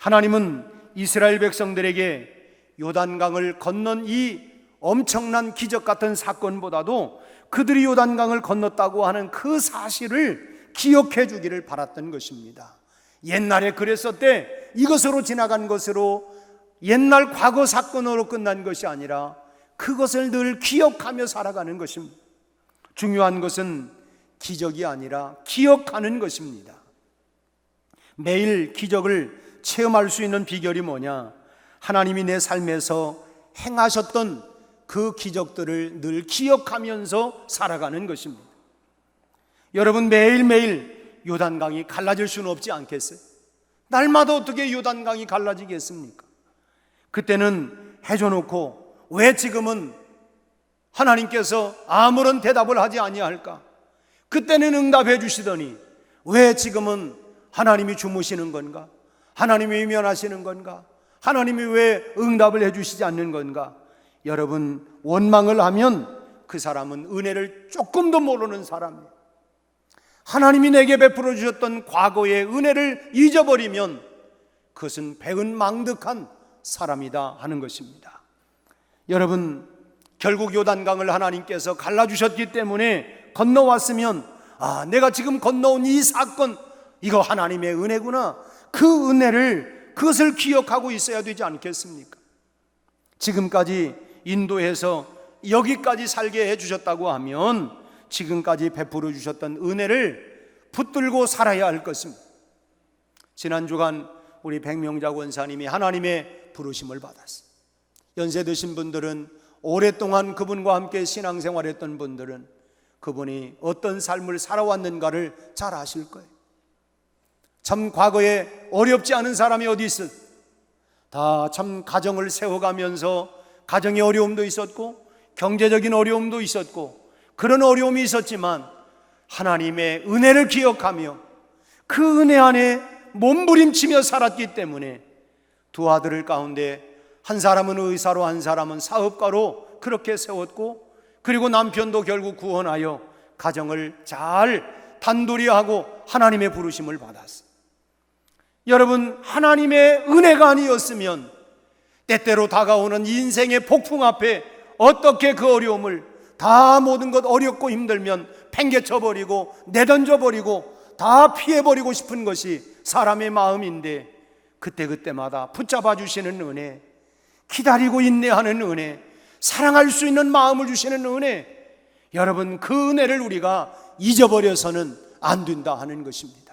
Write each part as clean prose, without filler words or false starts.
하나님은 이스라엘 백성들에게 요단강을 건넌 이 엄청난 기적 같은 사건보다도 그들이 요단강을 건넜다고 하는 그 사실을 기억해 주기를 바랐던 것입니다. 옛날에 그랬었대, 이것으로 지나간 것으로, 옛날 과거 사건으로 끝난 것이 아니라 그것을 늘 기억하며 살아가는 것입니다. 중요한 것은 기적이 아니라 기억하는 것입니다. 매일 기적을 체험할 수 있는 비결이 뭐냐? 하나님이 내 삶에서 행하셨던 그 기적들을 늘 기억하면서 살아가는 것입니다. 여러분, 매일매일 요단강이 갈라질 수는 없지 않겠어요? 날마다 어떻게 요단강이 갈라지겠습니까? 그때는 해줘놓고 왜 지금은 하나님께서 아무런 대답을 하지 아니할까? 그때는 응답해 주시더니 왜 지금은 하나님이 주무시는 건가? 하나님이 외면하시는 건가? 하나님이 왜 응답을 해주시지 않는 건가? 여러분, 원망을 하면 그 사람은 은혜를 조금도 모르는 사람이에요. 하나님이 내게 베풀어 주셨던 과거의 은혜를 잊어버리면 그것은 배은망덕한 사람이다 하는 것입니다. 여러분, 결국 요단강을 하나님께서 갈라주셨기 때문에 건너왔으면 내가 지금 건너온 이 사건, 이거 하나님의 은혜구나, 그 은혜를, 그것을 기억하고 있어야 되지 않겠습니까? 지금까지 인도해서 여기까지 살게 해주셨다고 하면 지금까지 베풀어 주셨던 은혜를 붙들고 살아야 할 것입니다. 지난 주간 우리 백명자 권사님이 하나님의 부르심을 받았어요. 연세 드신 분들은, 오랫동안 그분과 함께 신앙생활했던 분들은 그분이 어떤 삶을 살아왔는가를 잘 아실 거예요. 참 과거에 어렵지 않은 사람이 어디 있어? 다 참 가정을 세워가면서 가정의 어려움도 있었고 경제적인 어려움도 있었고 그런 어려움이 있었지만 하나님의 은혜를 기억하며 그 은혜 안에 몸부림치며 살았기 때문에 두 아들을 가운데 한 사람은 의사로 한 사람은 사업가로 그렇게 세웠고, 그리고 남편도 결국 구원하여 가정을 잘 단둘이 하고 하나님의 부르심을 받았어요. 여러분, 하나님의 은혜가 아니었으면 때때로 다가오는 인생의 폭풍 앞에 어떻게 그 어려움을 다, 모든 것 어렵고 힘들면 팽개쳐버리고 내던져버리고 다 피해버리고 싶은 것이 사람의 마음인데, 그때마다 붙잡아 주시는 은혜, 기다리고 인내하는 은혜, 사랑할 수 있는 마음을 주시는 은혜, 여러분, 그 은혜를 우리가 잊어버려서는 안 된다 하는 것입니다.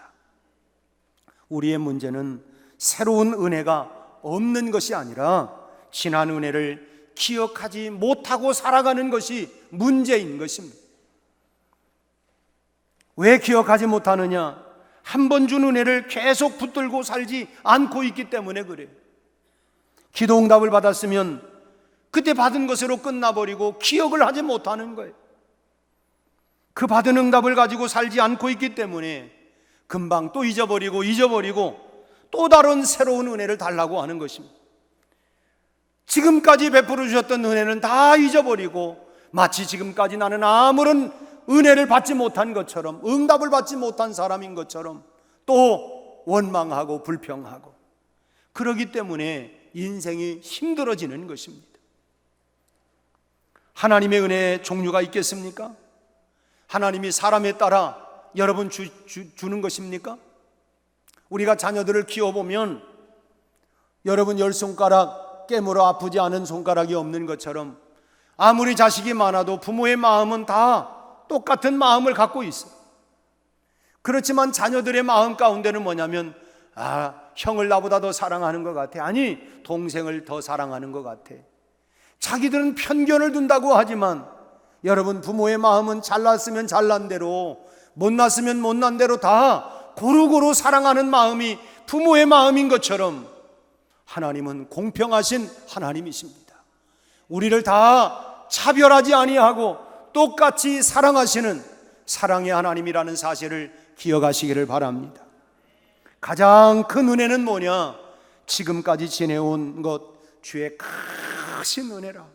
우리의 문제는 새로운 은혜가 없는 것이 아니라 지난 은혜를 기억하지 못하고 살아가는 것이 문제인 것입니다. 왜 기억하지 못하느냐? 한 번 준 은혜를 계속 붙들고 살지 않고 있기 때문에 그래요. 기도 응답을 받았으면 그때 받은 것으로 끝나버리고 기억을 하지 못하는 거예요. 그 받은 응답을 가지고 살지 않고 있기 때문에 금방 또 잊어버리고 또 다른 새로운 은혜를 달라고 하는 것입니다. 지금까지 베풀어 주셨던 은혜는 다 잊어버리고 마치 지금까지 나는 아무런 은혜를 받지 못한 것처럼, 응답을 받지 못한 사람인 것처럼 또 원망하고 불평하고, 그러기 때문에 인생이 힘들어지는 것입니다. 하나님의 은혜의 종류가 있겠습니까? 하나님이 사람에 따라 여러분 주는 것입니까? 우리가 자녀들을 키워보면 여러분 10손가락 깨물어 아프지 않은 손가락이 없는 것처럼 아무리 자식이 많아도 부모의 마음은 다 똑같은 마음을 갖고 있어요. 그렇지만 자녀들의 마음 가운데는 뭐냐면, 형을 나보다 더 사랑하는 것 같아, 아니 동생을 더 사랑하는 것 같아. 자기들은 편견을 둔다고 하지만 여러분, 부모의 마음은 잘났으면 잘난 대로, 못났으면 못난 대로 다 고루고루 사랑하는 마음이 부모의 마음인 것처럼 하나님은 공평하신 하나님이십니다. 우리를 다 차별하지 아니하고 똑같이 사랑하시는 사랑의 하나님이라는 사실을 기억하시기를 바랍니다. 가장 큰 은혜는 뭐냐? 지금까지 지내온 것 주의 크신 은혜라.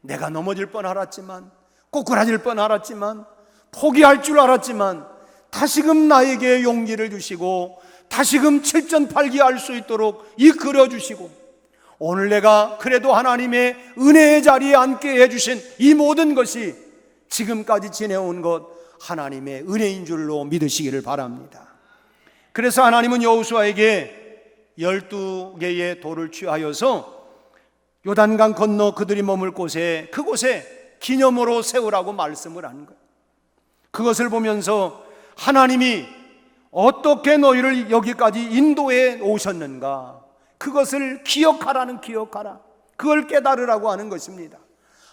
내가 넘어질 뻔 알았지만, 꼬꾸라질 뻔 알았지만, 포기할 줄 알았지만 다시금 나에게 용기를 주시고 다시금 칠전팔기할 수 있도록 이끌어 주시고, 오늘 내가 그래도 하나님의 은혜의 자리에 앉게 해주신 이 모든 것이 지금까지 지내온 것 하나님의 은혜인 줄로 믿으시기를 바랍니다. 그래서 하나님은 여호수아에게 12개의 돌을 취하여서 요단강 건너 그들이 머물 곳에, 그곳에 기념으로 세우라고 말씀을 한 거예요. 그것을 보면서 하나님이 어떻게 너희를 여기까지 인도해 오셨는가, 그것을 기억하라, 그걸 깨달으라고 하는 것입니다.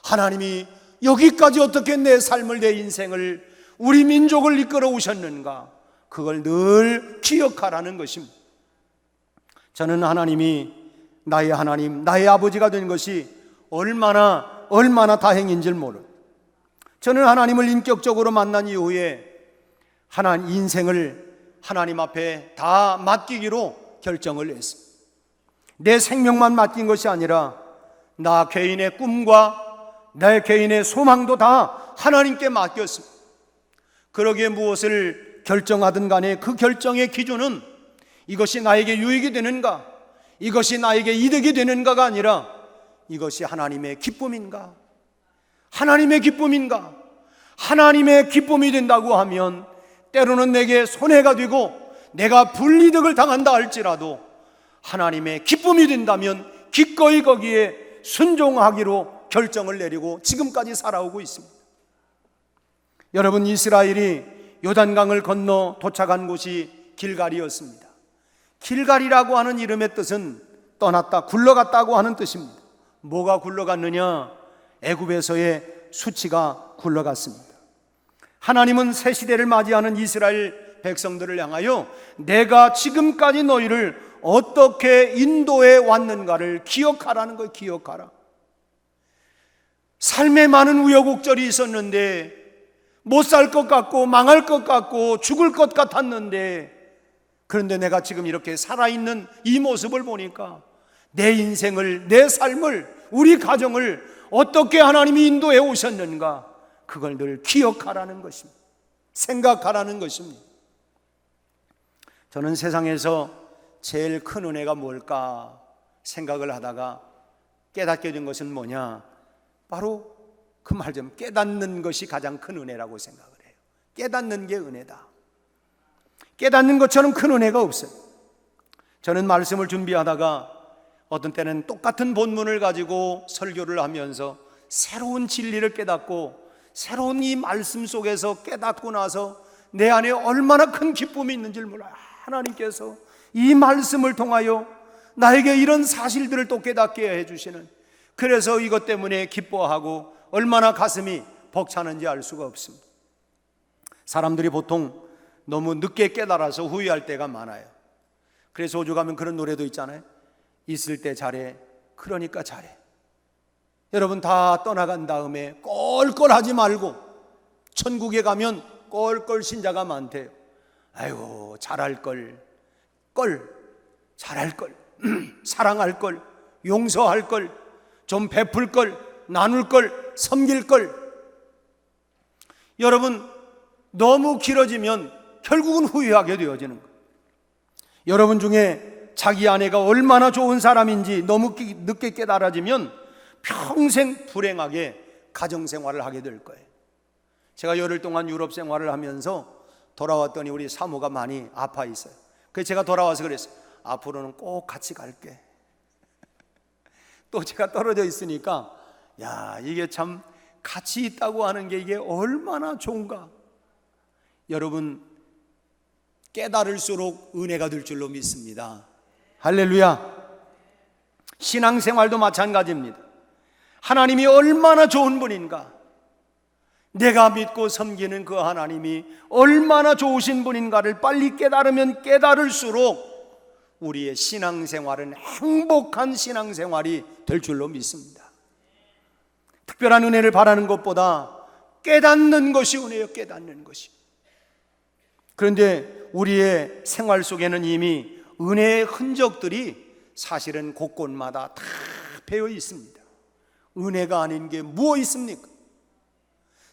하나님이 여기까지 어떻게 내 삶을, 내 인생을, 우리 민족을 이끌어 오셨는가, 그걸 늘 기억하라는 것입니다. 저는 하나님이 나의 하나님, 나의 아버지가 된 것이 얼마나 다행인 줄 모릅니다. 저는 하나님을 인격적으로 만난 이후에 하나님 인생을 하나님 앞에 다 맡기기로 결정을 했습니다. 내 생명만 맡긴 것이 아니라 나 개인의 꿈과 내 개인의 소망도 다 하나님께 맡겼습니다. 그러기에 무엇을 결정하든 간에 그 결정의 기준은 이것이 나에게 유익이 되는가, 이것이 나에게 이득이 되는가가 아니라 이것이 하나님의 기쁨인가, 하나님의 기쁨이 된다고 하면 때로는 내게 손해가 되고 내가 불이득을 당한다 할지라도 하나님의 기쁨이 된다면 기꺼이 거기에 순종하기로 결정을 내리고 지금까지 살아오고 있습니다. 여러분, 이스라엘이 요단강을 건너 도착한 곳이 길갈이었습니다. 길갈이라고 하는 이름의 뜻은 떠났다, 굴러갔다고 하는 뜻입니다. 뭐가 굴러갔느냐? 애굽에서의 수치가 굴러갔습니다. 하나님은 새 시대를 맞이하는 이스라엘 백성들을 향하여 내가 지금까지 너희를 어떻게 인도해 왔는가를 기억하라는 거예요. 기억하라. 삶에 많은 우여곡절이 있었는데, 못 살 것 같고 망할 것 같고 죽을 것 같았는데, 그런데 내가 지금 이렇게 살아있는 이 모습을 보니까 내 인생을, 내 삶을, 우리 가정을 어떻게 하나님이 인도해 오셨는가, 그걸 늘 기억하라는 것입니다. 생각하라는 것입니다. 저는 세상에서 제일 큰 은혜가 뭘까 생각을 하다가 깨닫게 된 것은 뭐냐, 바로 그 말 좀, 깨닫는 것이 가장 큰 은혜라고 생각을 해요. 깨닫는 게 은혜다. 깨닫는 것처럼 큰 은혜가 없어요. 저는 말씀을 준비하다가 어떤 때는 똑같은 본문을 가지고 설교를 하면서 새로운 진리를 깨닫고 새로운 이 말씀 속에서 깨닫고 나서 내 안에 얼마나 큰 기쁨이 있는지를 몰라요. 하나님께서 이 말씀을 통하여 나에게 이런 사실들을 또 깨닫게 해주시는, 그래서 이것 때문에 기뻐하고 얼마나 가슴이 벅차는지 알 수가 없습니다. 사람들이 보통 너무 늦게 깨달아서 후회할 때가 많아요. 그래서 오죽하면 그런 노래도 있잖아요. 있을 때 잘해, 그러니까 잘해. 여러분, 다 떠나간 다음에 껄껄하지 말고, 천국에 가면 껄껄 신자가 많대요. 아이고, 잘할걸, 잘할걸, 사랑할걸, 용서할걸, 좀 베풀걸, 나눌걸, 섬길걸. 여러분, 너무 길어지면 결국은 후회하게 되어지는 거예요. 여러분 중에 자기 아내가 얼마나 좋은 사람인지 너무 늦게 깨달아지면 평생 불행하게 가정생활을 하게 될 거예요. 제가 열흘 동안 유럽 생활을 하면서 돌아왔더니 우리 사모가 많이 아파 있어요. 그래서 제가 돌아와서 그랬어요. 앞으로는 꼭 같이 갈게. 또 제가 떨어져 있으니까, 야, 이게 참 같이 있다고 하는 게 이게 얼마나 좋은가. 여러분, 깨달을수록 은혜가 될 줄로 믿습니다. 할렐루야. 신앙생활도 마찬가지입니다. 하나님이 얼마나 좋은 분인가, 내가 믿고 섬기는 그 하나님이 얼마나 좋으신 분인가를 빨리 깨달으면 깨달을수록 우리의 신앙생활은 행복한 신앙생활이 될 줄로 믿습니다. 특별한 은혜를 바라는 것보다 깨닫는 것이 은혜요, 깨닫는 것이. 그런데 우리의 생활 속에는 이미 은혜의 흔적들이 사실은 곳곳마다 다 배어 있습니다. 은혜가 아닌 게 무엇 있습니까?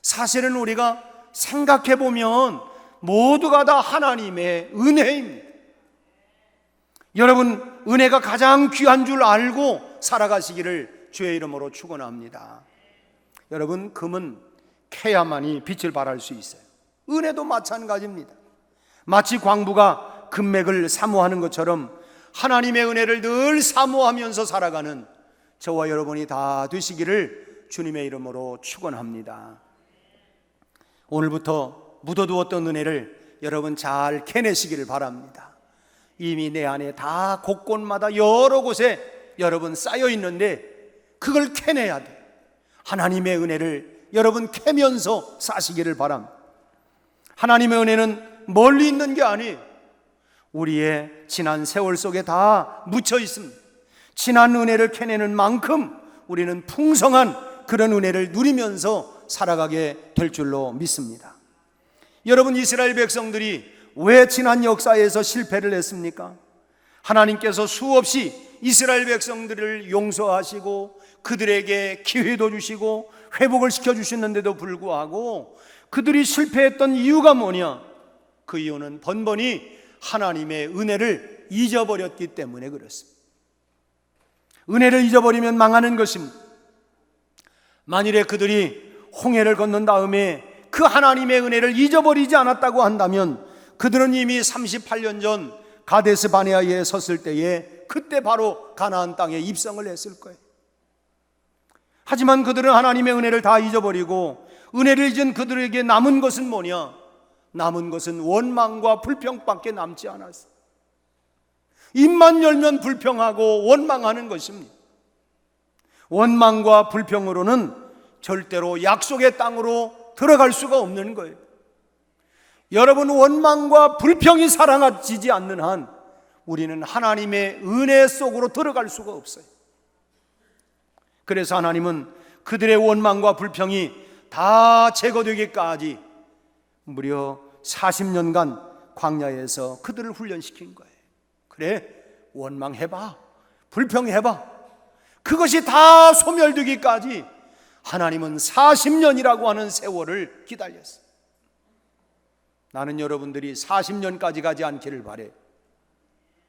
사실은 우리가 생각해 보면 모두가 다 하나님의 은혜입니다. 여러분, 은혜가 가장 귀한 줄 알고 살아가시기를 주의 이름으로 축원합니다. 여러분, 금은 캐야만이 빛을 발할 수 있어요. 은혜도 마찬가지입니다. 마치 광부가 금맥을 사모하는 것처럼 하나님의 은혜를 늘 사모하면서 살아가는 저와 여러분이 다 되시기를 주님의 이름으로 축원합니다. 오늘부터 묻어두었던 은혜를 여러분 잘 캐내시기를 바랍니다. 이미 내 안에 다 곳곳마다 여러 곳에 여러분 쌓여 있는데 그걸 캐내야 돼. 하나님의 은혜를 여러분 캐면서 사시기를 바랍니다. 하나님의 은혜는 멀리 있는 게 아니에요. 우리의 지난 세월 속에 다 묻혀 있습니다. 지난 은혜를 캐내는 만큼 우리는 풍성한 그런 은혜를 누리면서 살아가게 될 줄로 믿습니다. 여러분, 이스라엘 백성들이 왜 지난 역사에서 실패를 했습니까? 하나님께서 수없이 이스라엘 백성들을 용서하시고 그들에게 기회도 주시고 회복을 시켜주셨는데도 불구하고 그들이 실패했던 이유가 뭐냐? 그 이유는 번번이 하나님의 은혜를 잊어버렸기 때문에 그렇습니다. 은혜를 잊어버리면 망하는 것입니다. 만일에 그들이 홍해를 건넌 다음에 그 하나님의 은혜를 잊어버리지 않았다고 한다면 그들은 이미 38년 전 가데스 바네아에 섰을 때에 그때 바로 가나안 땅에 입성을 했을 거예요. 하지만 그들은 하나님의 은혜를 다 잊어버리고 은혜를 잊은 그들에게 남은 것은 뭐냐? 남은 것은 원망과 불평밖에 남지 않았어요. 입만 열면 불평하고 원망하는 것입니다. 원망과 불평으로는 절대로 약속의 땅으로 들어갈 수가 없는 거예요. 여러분, 원망과 불평이 사라지지 않는 한 우리는 하나님의 은혜 속으로 들어갈 수가 없어요. 그래서 하나님은 그들의 원망과 불평이 다 제거되기까지 무려 40년간 광야에서 그들을 훈련시킨 거예요. 그래, 원망해봐, 불평해봐. 그것이 다 소멸되기까지 하나님은 40년이라고 하는 세월을 기다렸어요. 나는 여러분들이 40년까지 가지 않기를 바래.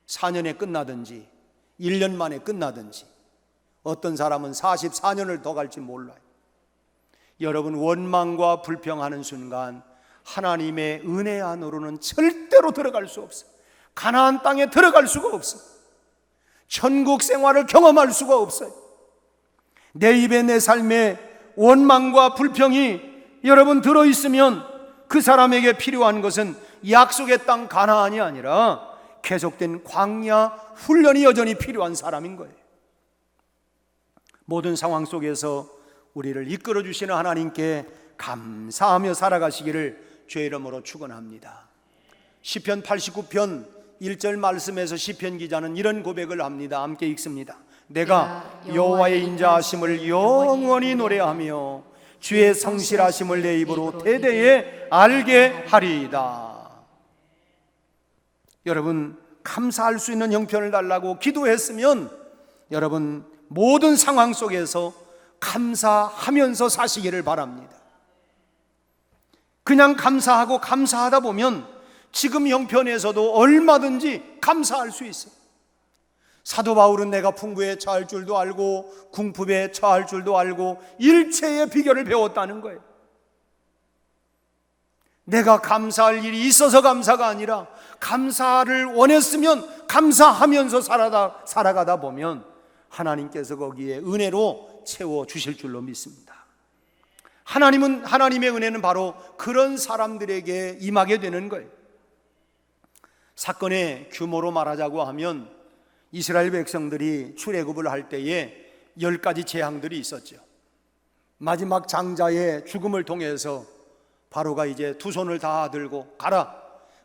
4년에 끝나든지 1년 만에 끝나든지, 어떤 사람은 44년을 더 갈지 몰라요. 여러분, 원망과 불평하는 순간 하나님의 은혜 안으로는 절대로 들어갈 수 없어요. 가나안 땅에 들어갈 수가 없어요. 천국 생활을 경험할 수가 없어요. 내 입에, 내 삶에 원망과 불평이 여러분 들어있으면 그 사람에게 필요한 것은 약속의 땅 가나안이 아니라 계속된 광야 훈련이 여전히 필요한 사람인 거예요. 모든 상황 속에서 우리를 이끌어 주시는 하나님께 감사하며 살아가시기를 주의 이름으로 축원합니다. 시편 89편 1절 말씀에서 시편 기자는 이런 고백을 합니다. 함께 읽습니다. 내가 여호와의 인자하심을 영원히 노래하며 주의 성실하심을 내 입으로 대대에 알게 하리이다. 여러분, 감사할 수 있는 형편을 달라고 기도했으면 여러분 모든 상황 속에서 감사하면서 사시기를 바랍니다. 그냥 감사하고 감사하다 보면 지금 형편에서도 얼마든지 감사할 수 있어요. 사도 바울은 내가 풍부에 처할 줄도 알고 궁핍에 처할 줄도 알고 일체의 비결을 배웠다는 거예요. 내가 감사할 일이 있어서 감사가 아니라 감사를 원했으면 감사하면서 살아가다 보면 하나님께서 거기에 은혜로 채워주실 줄로 믿습니다. 하나님의 은혜는 바로 그런 사람들에게 임하게 되는 거예요. 사건의 규모로 말하자고 하면 이스라엘 백성들이 출애굽을 할 때에 10가지 재앙들이 있었죠. 마지막 장자의 죽음을 통해서 바로가 이제 두 손을 다 들고 가라.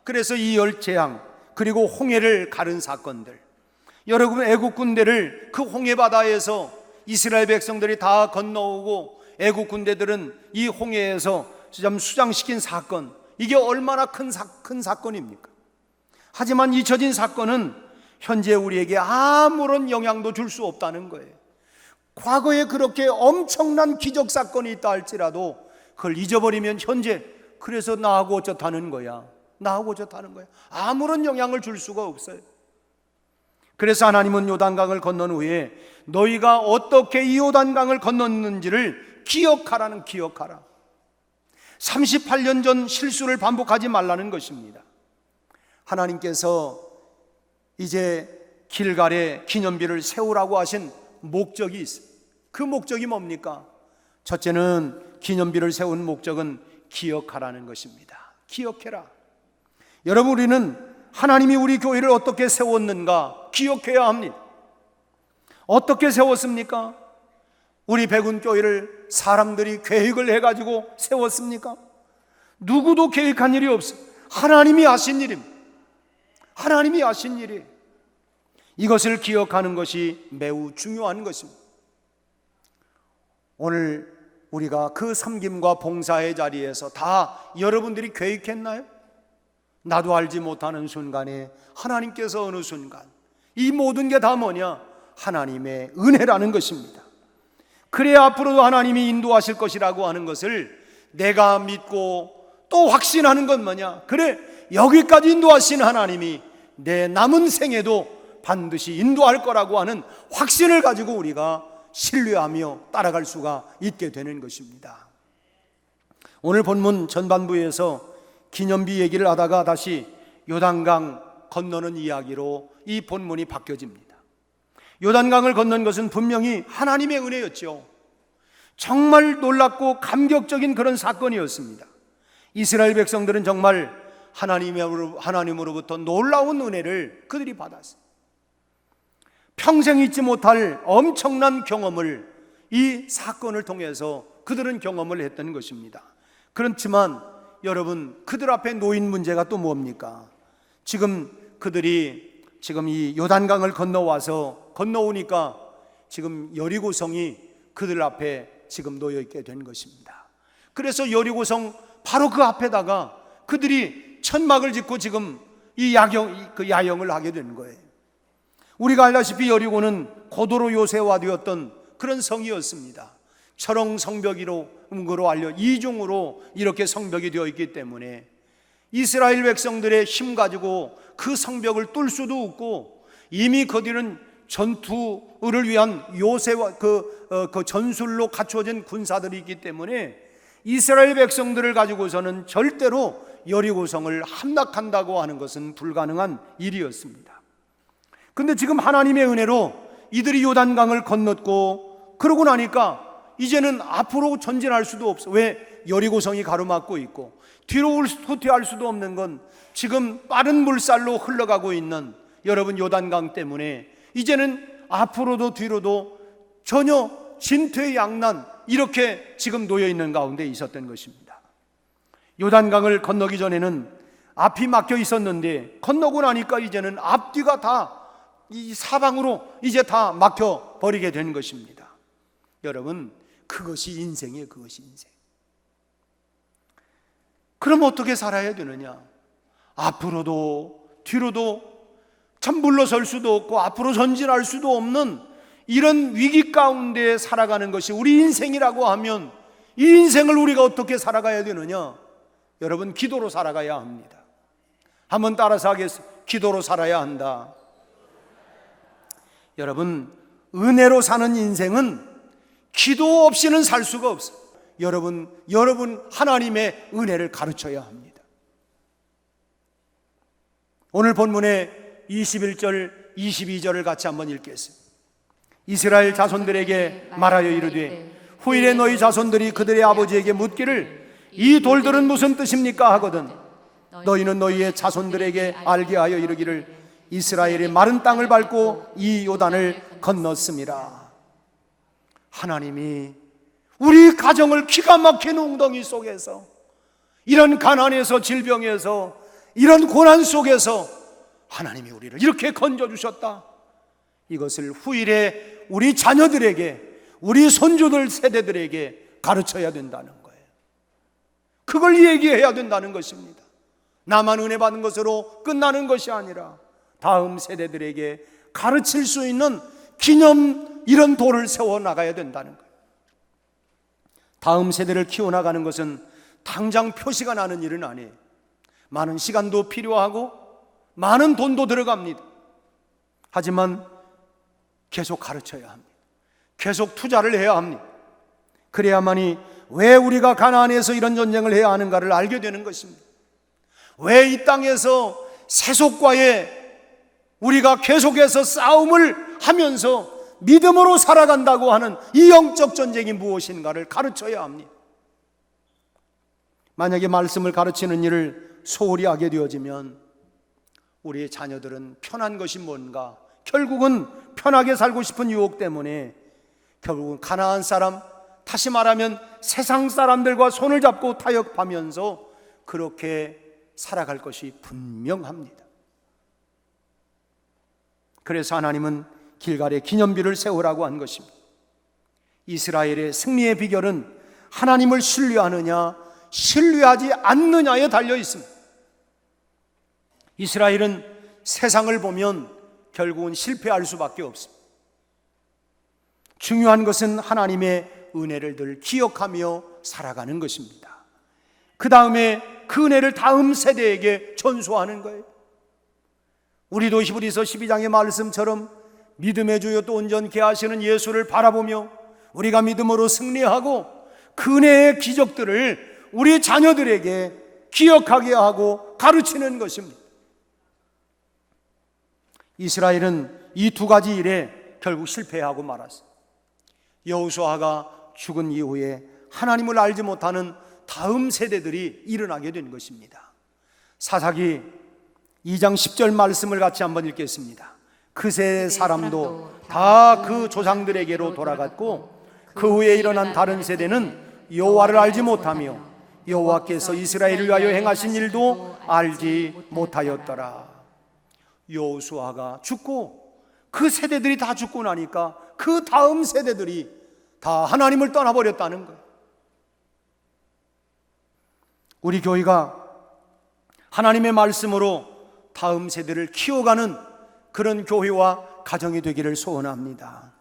그래서 이 10재앙 그리고 홍해를 가른 사건들, 여러분 애국 군대를 그 홍해 바다에서 이스라엘 백성들이 다 건너오고 애국 군대들은 이 홍해에서 수장시킨 사건, 이게 얼마나 큰 사건입니까? 하지만 잊혀진 사건은 현재 우리에게 아무런 영향도 줄 수 없다는 거예요. 과거에 그렇게 엄청난 기적 사건이 있다 할지라도 그걸 잊어버리면 현재, 그래서 나하고 어쩌다는 거야, 나하고 어쩌다는 거야, 아무런 영향을 줄 수가 없어요. 그래서 하나님은 요단강을 건넌 후에 너희가 어떻게 이 요단강을 건넜는지를 기억하라. 38년 전 실수를 반복하지 말라는 것입니다. 하나님께서 이제 길갈에 기념비를 세우라고 하신 목적이 있어요. 그 목적이 뭡니까? 첫째는 기념비를 세운 목적은 기억하라는 것입니다. 기억해라. 여러분, 우리는 하나님이 우리 교회를 어떻게 세웠는가 기억해야 합니다. 어떻게 세웠습니까? 우리 백운교회를 사람들이 계획을 해가지고 세웠습니까? 누구도 계획한 일이 없어요. 하나님이 하신 일입니다. 하나님이 하신 일이에요. 이것을 기억하는 것이 매우 중요한 것입니다. 오늘 우리가 그 섬김과 봉사의 자리에서 다 여러분들이 계획했나요? 나도 알지 못하는 순간에 하나님께서 어느 순간 이 모든 게 다 뭐냐? 하나님의 은혜라는 것입니다. 그래야 앞으로도 하나님이 인도하실 것이라고 하는 것을 내가 믿고 또 확신하는 건 뭐냐? 그래, 여기까지 인도하신 하나님이 내 남은 생에도 반드시 인도할 거라고 하는 확신을 가지고 우리가 신뢰하며 따라갈 수가 있게 되는 것입니다. 오늘 본문 전반부에서 기념비 얘기를 하다가 다시 요단강 건너는 이야기로 이 본문이 바뀌어집니다. 요단강을 건넌 것은 분명히 하나님의 은혜였죠. 정말 놀랍고 감격적인 그런 사건이었습니다. 이스라엘 백성들은 정말 하나님으로부터 놀라운 은혜를 그들이 받았어요. 평생 잊지 못할 엄청난 경험을 이 사건을 통해서 그들은 경험을 했던 것입니다. 그렇지만 여러분, 그들 앞에 놓인 문제가 또 뭡니까? 그들이 이 요단강을 건너오니까 지금 여리고성이 그들 앞에 지금 놓여 있게 된 것입니다. 그래서 여리고성 바로 그 앞에다가 그들이 천막을 짓고 지금 이 야영을 하게 된 거예요. 우리가 알다시피 여리고는 고도로 요새화되었던 그런 성이었습니다. 철옹 성벽으로 이중으로 이렇게 성벽이 되어 있기 때문에 이스라엘 백성들의 힘 가지고 그 성벽을 뚫을 수도 없고, 이미 거기는 전투를 위한 요새와 그 전술로 갖추어진 군사들이 있기 때문에 이스라엘 백성들을 가지고서는 절대로 여리고성을 함락한다고 하는 것은 불가능한 일이었습니다. 근데 지금 하나님의 은혜로 이들이 요단강을 건넜고, 그러고 나니까 이제는 앞으로 전진할 수도 없어. 왜? 여리고성이 가로막고 있고, 뒤로 후퇴할 수도 없는 건 지금 빠른 물살로 흘러가고 있는 여러분 요단강 때문에 이제는 앞으로도 뒤로도 전혀 진퇴양난, 이렇게 지금 놓여 있는 가운데 있었던 것입니다. 요단강을 건너기 전에는 앞이 막혀 있었는데 건너고 나니까 이제는 앞뒤가 다 이 사방으로 이제 다 막혀 버리게 된 것입니다. 여러분, 그것이 인생이에요. 그것이 인생. 그럼 어떻게 살아야 되느냐? 앞으로도 뒤로도 참 물러설 수도 없고 앞으로 전진할 수도 없는 이런 위기 가운데 살아가는 것이 우리 인생이라고 하면, 이 인생을 우리가 어떻게 살아가야 되느냐? 여러분, 기도로 살아가야 합니다. 한번 따라서 하겠습니다. 기도로 살아야 한다. 여러분, 은혜로 사는 인생은 기도 없이는 살 수가 없어요. 여러분 하나님의 은혜를 가르쳐야 합니다. 오늘 본문의 21절 22절을 같이 한번 읽겠습니다. 이스라엘 자손들에게 말하여 이르되 후일에 너희 자손들이 그들의 아버지에게 묻기를 이 돌들은 무슨 뜻입니까 하거든 너희는 너희의 자손들에게 알게 하여 이르기를 이스라엘의 마른 땅을 밟고 이 요단을 건넜습니다. 하나님이 우리 가정을 기가 막힌 웅덩이 속에서, 이런 가난에서, 질병에서, 이런 고난 속에서 하나님이 우리를 이렇게 건져주셨다. 이것을 후일에 우리 자녀들에게, 우리 손주들 세대들에게 가르쳐야 된다는 거예요. 그걸 얘기해야 된다는 것입니다. 나만 은혜 받은 것으로 끝나는 것이 아니라 다음 세대들에게 가르칠 수 있는 기념, 이런 돌을 세워나가야 된다는 거예요. 다음 세대를 키워나가는 것은 당장 표시가 나는 일은 아니에요. 많은 시간도 필요하고 많은 돈도 들어갑니다. 하지만 계속 가르쳐야 합니다. 계속 투자를 해야 합니다. 그래야만이 왜 우리가 가나안에서 이런 전쟁을 해야 하는가를 알게 되는 것입니다. 왜 이 땅에서 세속과의 우리가 계속해서 싸움을 하면서 믿음으로 살아간다고 하는 이 영적 전쟁이 무엇인가를 가르쳐야 합니다. 만약에 말씀을 가르치는 일을 소홀히 하게 되어지면 우리의 자녀들은 편한 것이 뭔가, 결국은 편하게 살고 싶은 유혹 때문에 결국은 가나안 사람, 다시 말하면 세상 사람들과 손을 잡고 타협하면서 그렇게 살아갈 것이 분명합니다. 그래서 하나님은 길갈에 기념비를 세우라고 한 것입니다. 이스라엘의 승리의 비결은 하나님을 신뢰하느냐 신뢰하지 않느냐에 달려 있습니다. 이스라엘은 세상을 보면 결국은 실패할 수밖에 없습니다. 중요한 것은 하나님의 은혜를 늘 기억하며 살아가는 것입니다. 그 다음에 그 은혜를 다음 세대에게 전수하는 거예요. 우리도 히브리서 12장의 말씀처럼 믿음의 주요 또 온전케 하시는 예수를 바라보며 우리가 믿음으로 승리하고 그 은혜의 기적들을 우리 자녀들에게 기억하게 하고 가르치는 것입니다. 이스라엘은 이 두 가지 일에 결국 실패하고 말았어요. 여호수아가 죽은 이후에 하나님을 알지 못하는 다음 세대들이 일어나게 된 것입니다. 사사기 2장 10절 말씀을 같이 한번 읽겠습니다. 그세 사람도 다 그 조상들에게로 돌아갔고 그 후에 일어난 다른 세대는 여호와를 알지 못하며 여호와께서 이스라엘을 위하여 행하신 일도 알지 못하였더라. 여호수아가 죽고 그 세대들이 다 죽고 나니까 그 다음 세대들이 다 하나님을 떠나버렸다는 거예요. 우리 교회가 하나님의 말씀으로 다음 세대를 키워가는 그런 교회와 가정이 되기를 소원합니다.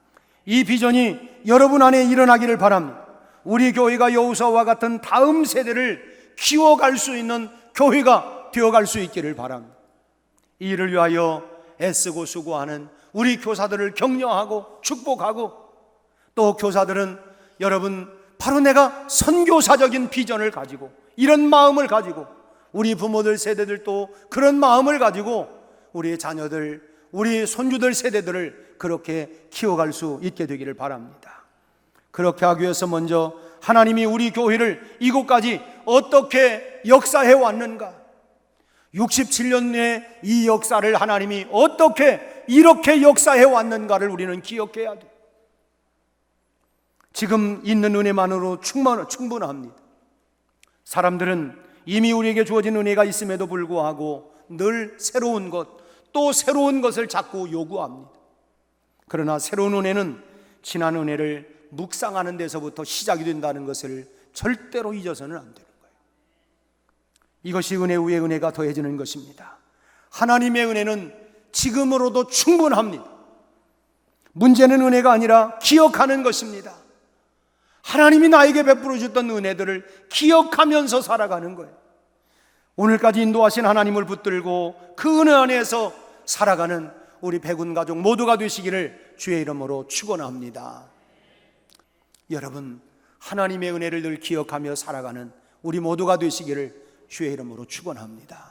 이 비전이 여러분 안에 일어나기를 바랍니다. 우리 교회가 여호수아와 같은 다음 세대를 키워갈 수 있는 교회가 되어갈 수 있기를 바랍니다. 이 일을 위하여 애쓰고 수고하는 우리 교사들을 격려하고 축복하고, 또 교사들은 여러분 바로 내가 선교사적인 비전을 가지고 이런 마음을 가지고 우리 부모들 세대들도 그런 마음을 가지고 우리의 자녀들, 우리 손주들 세대들을 그렇게 키워갈 수 있게 되기를 바랍니다. 그렇게 하기 위해서 먼저 하나님이 우리 교회를 이곳까지 어떻게 역사해 왔는가, 67년 내에 이 역사를 하나님이 어떻게 이렇게 역사해 왔는가를 우리는 기억해야 돼요. 지금 있는 은혜만으로 충분합니다. 사람들은 이미 우리에게 주어진 은혜가 있음에도 불구하고 늘 새로운 것, 또 새로운 것을 자꾸 요구합니다. 그러나 새로운 은혜는 지난 은혜를 묵상하는 데서부터 시작이 된다는 것을 절대로 잊어서는 안 되는 거예요. 이것이 은혜 위에 은혜가 더해지는 것입니다. 하나님의 은혜는 지금으로도 충분합니다. 문제는 은혜가 아니라 기억하는 것입니다. 하나님이 나에게 베풀어 줬던 은혜들을 기억하면서 살아가는 거예요. 오늘까지 인도하신 하나님을 붙들고 그 은혜 안에서 살아가는 우리 백운 가족 모두가 되시기를 주의 이름으로 축원합니다. 여러분, 하나님의 은혜를 늘 기억하며 살아가는 우리 모두가 되시기를 주의 이름으로 축원합니다.